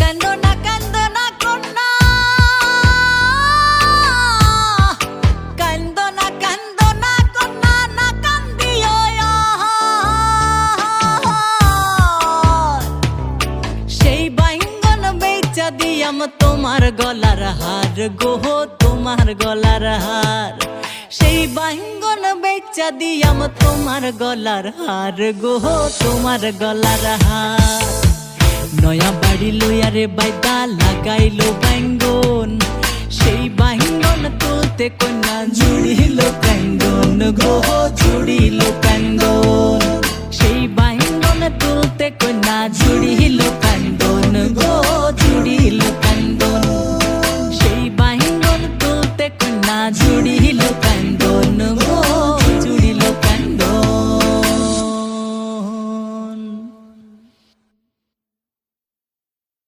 কান্দো না কন্যা, কান্দো না কন্যা, না কান্দিও আর। সেই বাইঙ্গন বেচা দিয়াম তোমার গলার হার গো, তোমার গলার হার। সেই বাইঙ্গন বেচা দিয়াম তোমার গলার হার গো, তোমার গলার হার। নয়া বাড়ি লইয়ারে বাইদা লাগাইলো বাইঙ্গন, সেই বাইঙ্গন তুলতে কন্যা জুড়িল কান্দন গো, জুড়িল কান্দন। সেই বাইঙ্গন তুলতে কন্যা জুড়িল